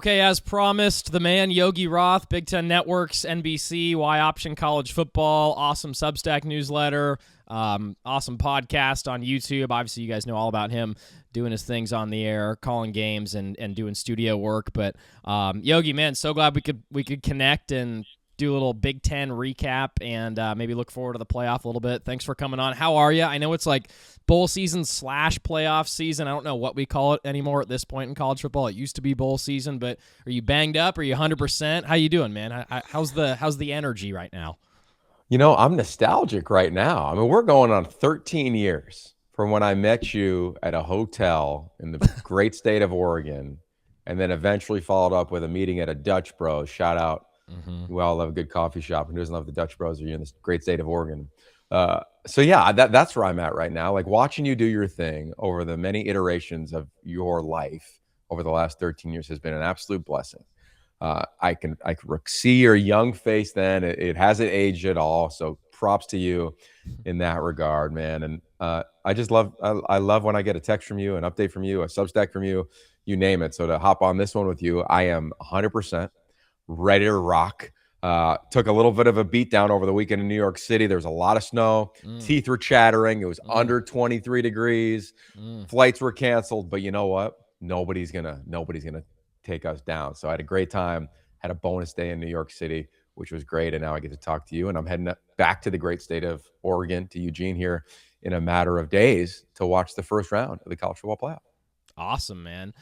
Okay, as promised, the man Yogi Roth, Big Ten Networks, NBC, Y Option College Football, awesome Substack newsletter, awesome podcast on YouTube. Obviously, you guys know all about him doing his things on the air, calling games and doing studio work. But Yogi, man, so glad we could connect and do a little Big Ten recap and maybe look forward to the playoff a little bit. Thanks for coming on. How are you? I know it's like bowl season / playoff season. I don't know what we call it anymore at this point in college football. It used to be bowl season, but are you banged up? Are you 100%? How you doing, man? How's the energy right now? You know, I'm nostalgic right now. I mean, we're going on 13 years from when I met you at a hotel in the great state of Oregon, and then eventually followed up with a meeting at a Dutch Bros. Shout out. We all love a good coffee shop. And who doesn't love the Dutch Bros? Are you in this great state of Oregon? So yeah, that's where I'm at right now. Like watching you do your thing over the many iterations of your life over the last 13 years has been an absolute blessing. I can see your young face then. It hasn't aged at all. So props to you in that regard, man. And I just love I love when I get a text from you, an update from you, a Substack from you, you name it. So to hop on this one with you, I am 100% ready to rock. Took a little bit of a beat down over the weekend in New York City. There was a lot of snow. Teeth were chattering. It was under 23 degrees. Flights were canceled. But you know what? Nobody's gonna take us down. So I had a great time. Had a bonus day in New York City, which was great. And now I get to talk to you. And I'm heading back to the great state of Oregon, to Eugene here in a matter of days to watch the first round of the college football playoff. Awesome, man.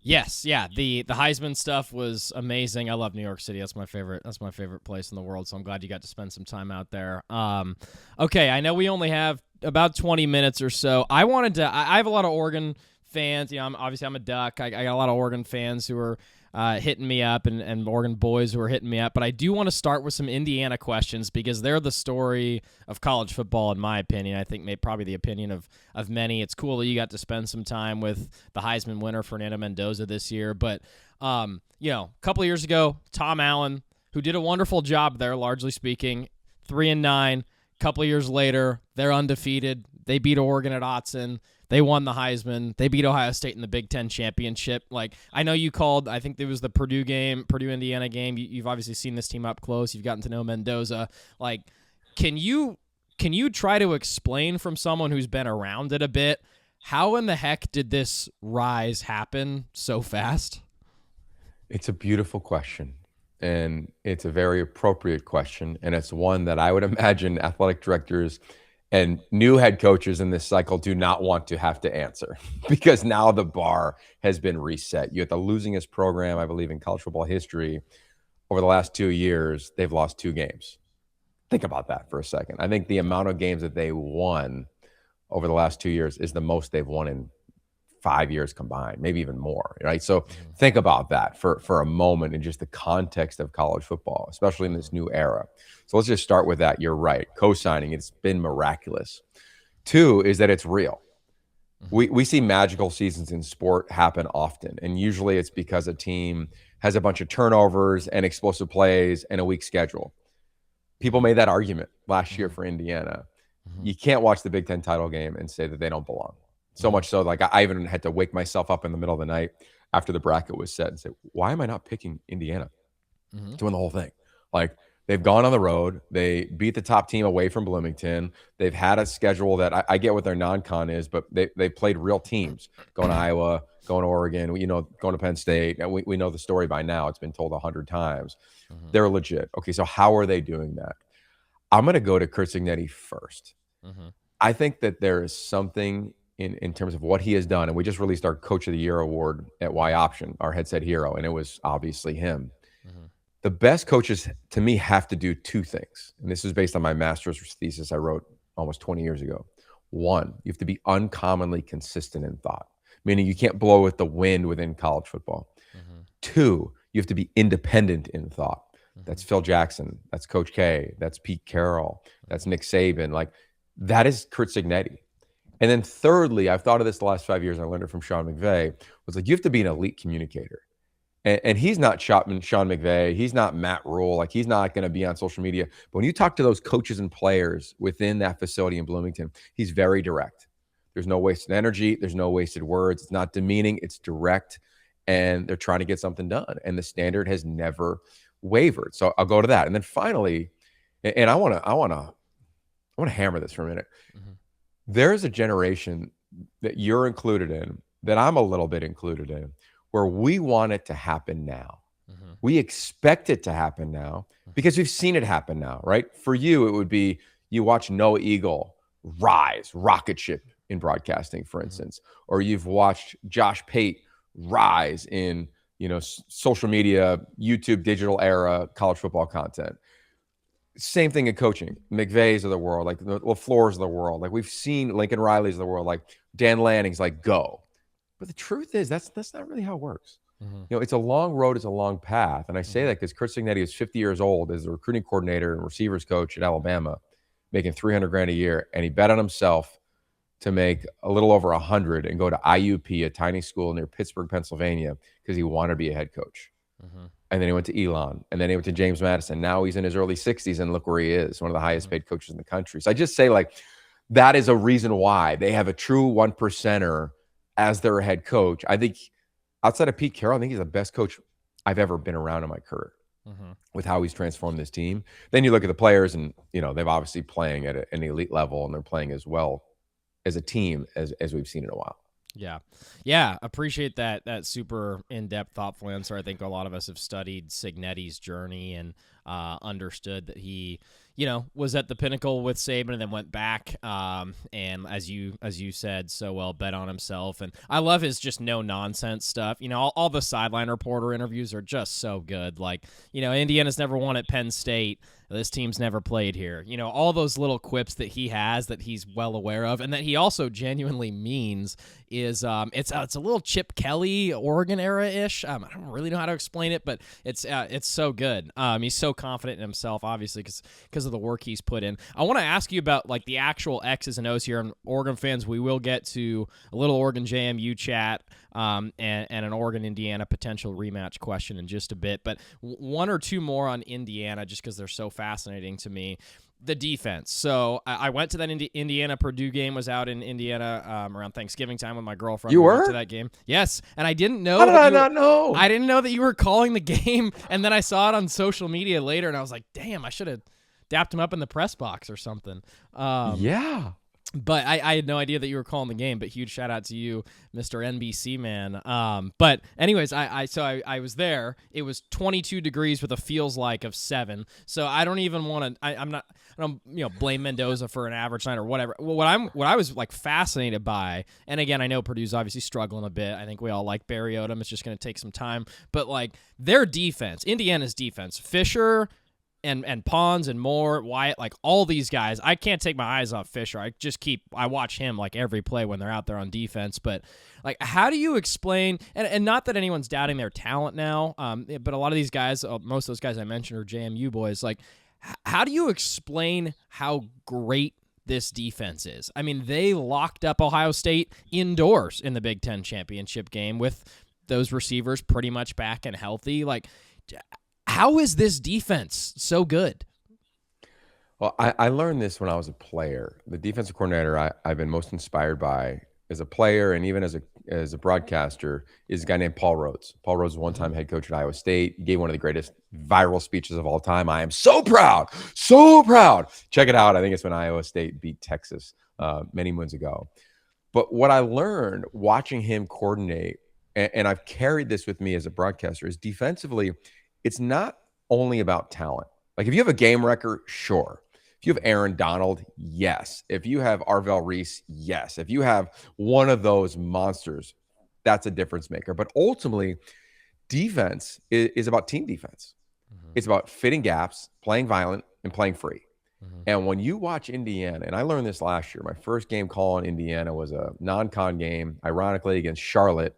Yes, yeah. The Heisman stuff was amazing. I love New York City. That's my favorite place in the world. So I'm glad you got to spend some time out there. Okay, I know we only have about 20 minutes or so. I have a lot of Oregon fans. You know, I'm a Duck. I got a lot of Oregon fans who are hitting me up and Oregon boys who are hitting me up. But I do want to start with some Indiana questions because they're the story of college football, in my opinion. I think probably the opinion of many. It's cool that you got to spend some time with the Heisman winner, Fernando Mendoza, this year. But, a couple of years ago, Tom Allen, who did a wonderful job there, largely speaking, 3-9. A couple of years later, they're undefeated. They beat Oregon at Autzen. They won the Heisman. They beat Ohio State in the Big Ten championship. Like, I know you called, I think it was the Purdue-Indiana game. You've obviously seen this team up close. You've gotten to know Mendoza. Like, can you try to explain from someone who's been around it a bit, how in the heck did this rise happen so fast? It's a beautiful question. And it's a very appropriate question. And it's one that I would imagine athletic directors and new head coaches in this cycle do not want to have to answer because now the bar has been reset. You have the losingest program, I believe, in college football history over the last 2 years. They've lost 2 games. Think about that for a second. I think the amount of games that they won over the last 2 years is the most they've won in 5 years combined, maybe even more, right? So think about that for a moment in just the context of college football, especially in this new era. So let's just start with that. You're right. Co-signing, it's been miraculous. 2 is that it's real. We see magical seasons in sport happen often, and usually it's because a team has a bunch of turnovers and explosive plays and a weak schedule. People made that argument last year for Indiana. You can't watch the Big Ten title game and say that they don't belong. So much so, like I even had to wake myself up in the middle of the night after the bracket was set and say, why am I not picking Indiana to win the whole thing? Like, they've gone on the road. They beat the top team away from Bloomington. They've had a schedule that I get what their non-con is, but they played real teams, going to Iowa, going to Oregon, going to Penn State. And we know the story by now. It's been told 100 times. They're legit. Okay, so how are they doing that? I'm going to go to Curt Cignetti first. I think that there is something in terms of what he has done. And we just released our Coach of the Year award at Y Option, our headset hero, and it was obviously him. The best coaches, to me, have to do 2 things. And this is based on my master's thesis I wrote almost 20 years ago. 1, you have to be uncommonly consistent in thought, meaning you can't blow with the wind within college football. 2, you have to be independent in thought. That's Phil Jackson. That's Coach K. That's Pete Carroll. That's Nick Saban. Like, that is Curt Cignetti. And then thirdly, I've thought of this the last 5 years, and I learned it from Sean McVay, was like, you have to be an elite communicator. And he's not Sean McVay. He's not Matt Rule. Like, he's not going to be on social media. But when you talk to those coaches and players within that facility in Bloomington, he's very direct. There's no wasted energy. There's no wasted words. It's not demeaning. It's direct. and they're trying to get something done. And the standard has never wavered. So I'll go to that. And then finally, and I want to hammer this for a minute. Mm-hmm. There's a generation that you're included in, that I'm a little bit included in, where we want it to happen now. Mm-hmm. We expect it to happen now because we've seen it happen now, right? For you, it would be you watch Noah Eagle rise, rocket ship in broadcasting, for instance, or you've watched Josh Pate rise in, social media, YouTube, digital era, college football content. Same thing in coaching. McVay's of the world, like the LaFleur's of the world. Like we've seen Lincoln Riley's of the world, like Dan Lanning's like go. But the truth is that's not really how it works. Mm-hmm. It's a long road, it's a long path. And I say that because Chris Signetti is 50 years old as a recruiting coordinator and receivers coach at Alabama, making $300,000 a year. And he bet on himself to make a little over 100 and go to IUP, a tiny school near Pittsburgh, Pennsylvania, because he wanted to be a head coach. Mm-hmm. And then he went to Elon, and then he went to James Madison. Now he's in his early 60s, and look where he is, one of the highest paid coaches in the country. So I just say, like, that is a reason why they have a true one percenter as their head coach. I think outside of Pete Carroll, I think he's the best coach I've ever been around in my career with how he's transformed this team. Then you look at the players, and they've obviously playing at an elite level, and they're playing as well as a team as we've seen in a while. Yeah. Appreciate that super in-depth, thoughtful answer. I think a lot of us have studied Signetti's journey and understood that he, was at the pinnacle with Saban and then went back. And as you said so well, bet on himself. And I love his just no nonsense stuff. All the sideline reporter interviews are just so good. Like, Indiana's never won at Penn State. This team's never played here. All those little quips that he has that he's well aware of and that he also genuinely means is it's a little Chip Kelly Oregon era-ish. I don't really know how to explain it, but it's so good. He's so confident in himself, obviously, because of the work he's put in. I want to ask you about like the actual X's and O's here. And Oregon fans, we will get to a little Oregon JMU chat and an Oregon-Indiana potential rematch question in just a bit. But one or two more on Indiana just because they're so fascinating to me. The defense. So I went to that Indiana-Purdue game, was out in Indiana around Thanksgiving time with my girlfriend. You we were? went to that game. Yes, and I didn't know. How did I not know? I didn't know that you were calling the game, and then I saw it on social media later, and I was like, damn, I should have dapped him up in the press box or something. Yeah. But I had no idea that you were calling the game, but huge shout out to you, Mr. NBC man. But anyways, I was there. It was 22 degrees with a feels like of 7. So I don't even want to, I don't blame Mendoza for an average night or whatever. What I was like fascinated by, and again, I know Purdue's obviously struggling a bit. I think we all like Barry Odom. It's just going to take some time, but like their defense, Indiana's defense, Fisher, and Pons and Moore, Wyatt, like all these guys, I can't take my eyes off Fisher. I watch him like every play when they're out there on defense. But like, how do you explain, and not that anyone's doubting their talent now, but a lot of these guys, most of those guys I mentioned are JMU boys. Like, how do you explain how great this defense is? I mean, they locked up Ohio State indoors in the Big Ten championship game with those receivers pretty much back and healthy. Like, how is this defense so good? Well, I learned this when I was a player. The defensive coordinator I've been most inspired by as a player and even as a broadcaster is a guy named Paul Rhodes. Paul Rhodes was one-time head coach at Iowa State. He gave one of the greatest viral speeches of all time. I am so proud, so proud. Check it out. I think it's when Iowa State beat Texas many moons ago. But what I learned watching him coordinate, and I've carried this with me as a broadcaster, is defensively, it's not only about talent. Like if you have a game record, sure. If you have Aaron Donald, yes. If you have Arvell Reese, yes. If you have one of those monsters, that's a difference maker. But ultimately, defense is about team defense. It's about fitting gaps, playing violent, and playing free. And when you watch Indiana, and I learned this last year, my first game call in Indiana was a non-con game, ironically, against Charlotte.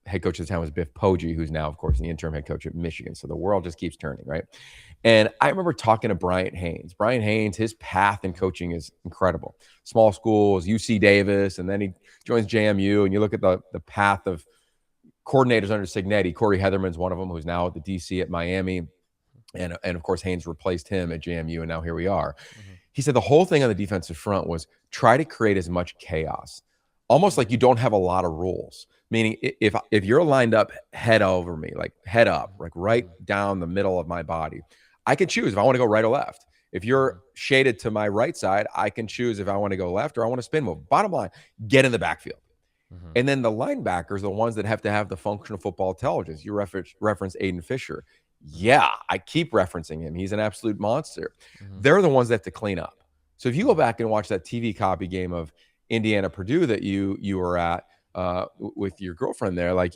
Head coach at the time was Biff Poggi, who's now, of course, the interim head coach at Michigan. So the world just keeps turning, right? And I remember talking to Bryant Haynes. Bryant Haynes, his path in coaching is incredible. Small schools, UC Davis, and then he joins JMU. And you look at the path of coordinators under Signetti. Corey Heatherman's one of them, who's now at the DC at Miami. And of course, Haynes replaced him at JMU, and now here we are. He said the whole thing on the defensive front was try to create as much chaos, almost like you don't have a lot of rules. Meaning, if you're lined up head over me, like head up, like right Mhm. down the middle of my body, I can choose if I want to go right or left. If you're Mhm. shaded to my right side, I can choose if I want to go left or I want to spin move. Bottom line, get in the backfield. Mhm. And then the linebackers, the ones that have to have the functional football intelligence. You reference Aiden Fisher. Mhm. Yeah, I keep referencing him. He's an absolute monster. Mhm. They're the ones that have to clean up. So if you go Mhm. back and watch that TV copy game of Indiana Purdue that you were at with your girlfriend there, like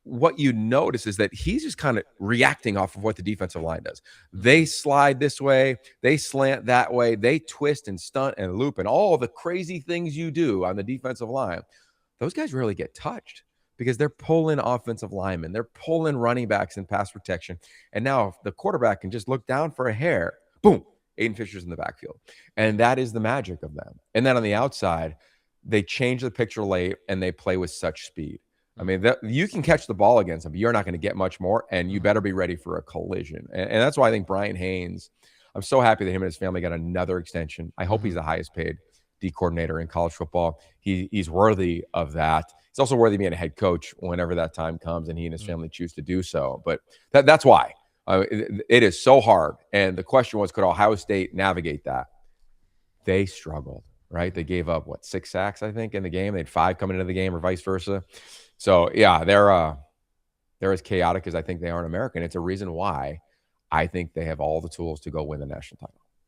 what you notice is that he's just kind of reacting off of what the defensive line does. They Mhm. slide this way, they slant that way, they twist and stunt and loop and all the crazy things you do on the defensive line. Those guys really get touched because they're pulling offensive linemen, they're pulling running backs in pass protection. And now if the quarterback can just look down for a hair, boom, Aiden Fisher's in the backfield. And that is the magic of them. And then on the outside, they change the picture late and they play with such speed. I mean, Mhm. you can catch the ball against them, but you're not going to get much more, and you Mhm. better be ready for a collision. And that's why I think Brian Haynes, I'm so happy that him and his family got another extension. I hope he's Mhm. the highest paid D coordinator in college football. He's worthy of that. He's also worthy of being a head coach whenever that time comes and he and his Mhm. family choose to do so. But that's why it is so hard. And the question was, could Ohio State navigate that? They struggled, right? They Mhm. gave up what, 6 sacks, I think, in the game. They had 5 coming into the game, or vice versa. So yeah, they're as chaotic as I think they are in America. And it's a reason why I think they have all the tools to go win the national title.